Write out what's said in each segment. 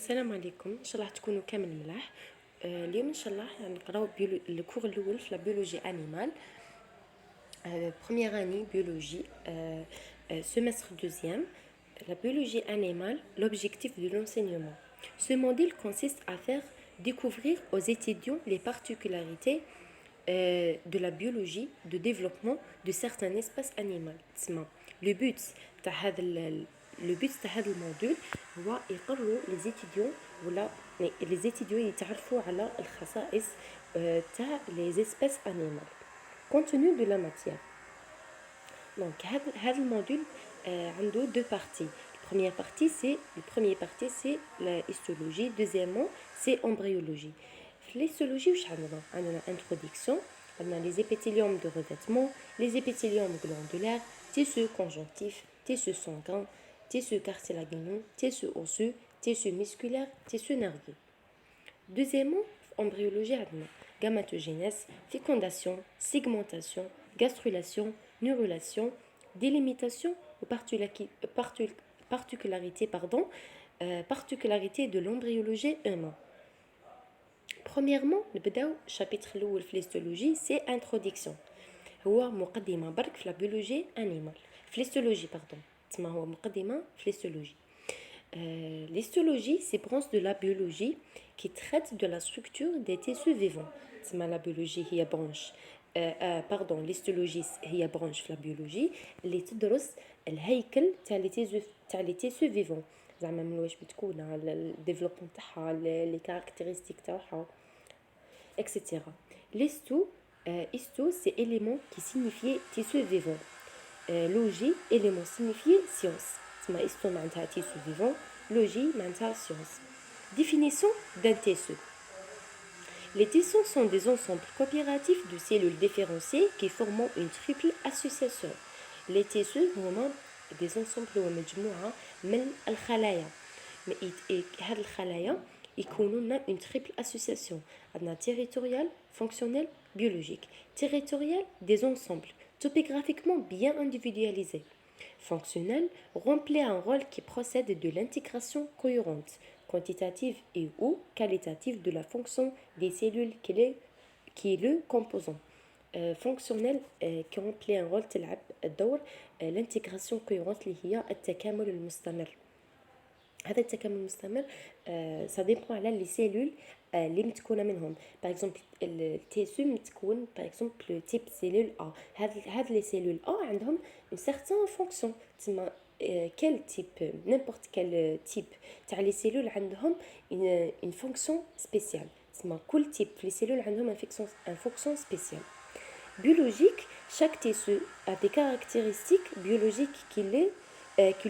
السلام عليكم، ان شاء الله تكونوا كامل ملاح. اليوم ان شاء الله نقراو الكور الاول في لا بيولوجي انيمال. Première année biologie, semestre deuxième, la biologie animale, l'objectif de l'enseignement. Ce modèle consiste à faire découvrir aux étudiants les particularités de la biologie de développement de certaines espèces animales. Le but تاع هذا الموديول هو يقرروا les étudiants يتعرفوا على الخصائص تاع les espèces animales. Contenu de la matière. Donc, le module a deux parties. La première partie, c'est la histologie. Deuxièmement, c'est embryologie. L'histologie, on a l'introduction, on a les épithéliums de revêtement, les épithéliums glandulaires, tissus conjonctifs, tissus sanguins, tissus cartilagineux, tissus osseux, tissus musculaires, tissus nerveux. Deuxièmement, embryologie, on a gamétogénèse, fécondation, segmentation, gastrulation, neurulation, délimitation ou particularité de l'embryologie humaine. Premièrement, le chapitre de l'histologie, c'est introduction. هو مقدمة برك في la biologie animale. L'histologie, pardon. هو مقدمة في l'histologie. L'histologie, c'est branche de la biologie qui traite de la structure des tissus vivants. La biologie هي branche. l'histologie هي branche في la biologie اللي تدرس الهيكل تاع لي تيسو فيفون زعما من واش بتكون الديفلوبمون تاعها لي كاركتيرستيك تاعها etc. Histo c'est élément qui signifie tissu vivant. Logie élément signifié science. تسمى histo معناتها tissu vivant, logie معناتها science. Définition d'un tissu. Les tissus sont des ensembles coopératifs de cellules différenciées qui forment une triple association. Les tissus sont des ensembles مجموعة من الخلايا. هاد الخلايا يكونون une triple association. عندنا territorial, fonctionnel, biologique. Territorial, des ensembles topographiquement bien individualisés. Fonctionnel remplit un rôle qui procède de l'intégration cohérente, quantitative et ou qualitative de la fonction des cellules qui est le composant. Fonctionnel qui remplit un rôle تلعب الدور l'intégration cohérente اللي هي التكامل المستمر. هذا التكامل المستمر ça dépend على les cellules اللي متكونه منهم. par exemple التيسو متكون par exemple le type cellule A. هاد les cellules A عندهم une certaine fonction. تسمى quel type n'importe quel type تاع les cellules عندهم une fonction spéciale. تسمى كل type les cellules عندهم une fonction spéciale. Biologique, chaque tissu a des caractéristiques biologiques qui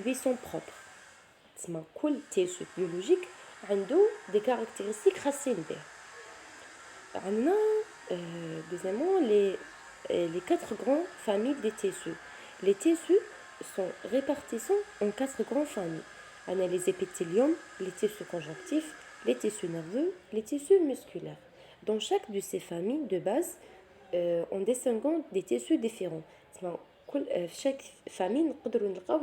lui sont propres. تسمى كل tissu biologique عنده des caractéristiques خاصين به. عندنا deuxièmement les quatre grandes familles des tissus. Les tissus sont répartis en quatre grandes familles. On a les épithéliums, les tissus conjonctifs, les tissus nerveux, les tissus musculaires. Dans chaque de ces familles de base, on distingue des tissus différents. Chaque famille نقدروا نلقاو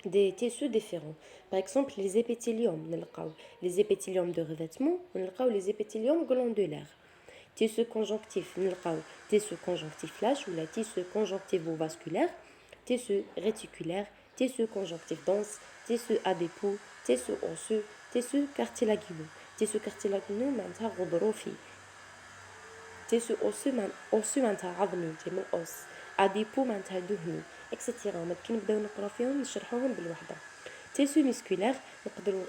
des tissus différents. Par exemple, les épithéliums, les épithéliums de revêtement, les épithéliums glandulaires. Tissu conjonctif, tissu conjonctif lâche ou la tissu conjonctivo-vasculaire, tissu réticulaire, tissu conjonctif dense, tissu adipeux, tissu osseux, tissu cartilagineux. Tissu cartilagineux معناتها غضروفي. tissu osseux معناتها عظمي جمع os. adipeux معناتها دهني etc. ممكن نبداو نقراو فيهم نشرحوهم بالوحده. tissu musculaire نقدروا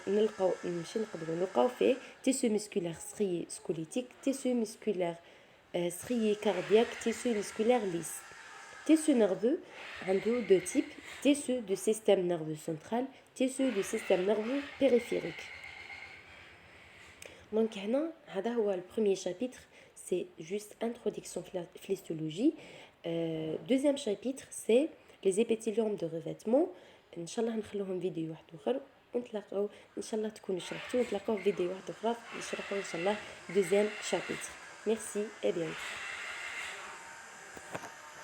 نلقاو فيه tissu musculaire strié squelettique, tissu musculaire strié cardiaque, tissu musculaire lisse. Tissu nerveux عنده deux types, tissu du système nerveux central, tissu du système nerveux périphérique. Donc هذا هو le premier chapitre, c'est juste introduction à l'histologie. Deuxième chapitre, c'est les épithéliums de revêtement. ان شاء الله نخلوهم فيديو واحد اخر ونتلاقاو ان شاء الله تكونوا شرحتوا ونتلاقاو في فيديو واحد اخرى نشرحوا ان شاء الله deuxième chapitre. Merci et bien.